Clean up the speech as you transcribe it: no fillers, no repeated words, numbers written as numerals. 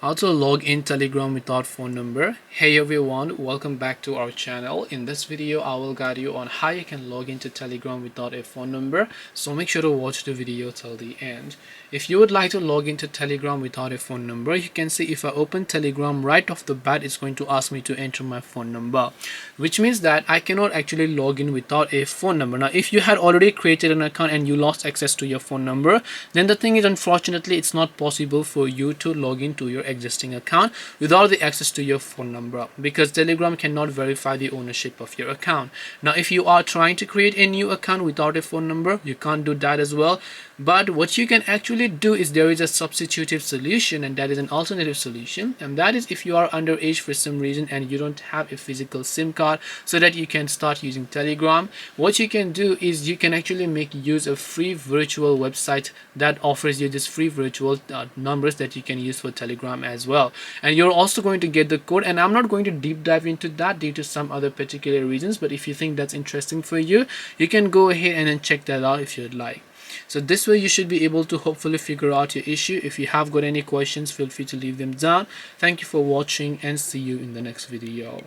How to log in Telegram without phone number. Hey everyone, welcome back to our channel. In this video I will guide you on how you can log into Telegram without a phone number, so make sure to watch the video till the end. If you would like to log into Telegram without a phone number, you can see if I open Telegram, right off the bat it's going to ask me to enter my phone number, which means that I cannot actually log in without a phone number. Now if you had already created an account and you lost access to your phone number, then the thing is, unfortunately it's not possible for you to log into your existing account without the access to your phone number, because Telegram cannot verify the ownership of your account. Now if you are trying to create a new account without a phone number, you can't do that as well. But what you can actually do is there is a substitutive solution, and that is an alternative solution, and that is if you are underage for some reason and you don't have a physical SIM card so that you can start using Telegram. What you can do is you can actually make use of free virtual website that offers you this free virtual numbers that you can use for Telegram as well, and you're also going to get the code. And I'm not going to deep dive into that due to some other particular reasons, but if you think that's interesting for you, you can go ahead and then check that out if you'd like. So this way you should be able to hopefully figure out your issue. If you have got any questions, feel free to leave them down. Thank you for watching and see you in the next video.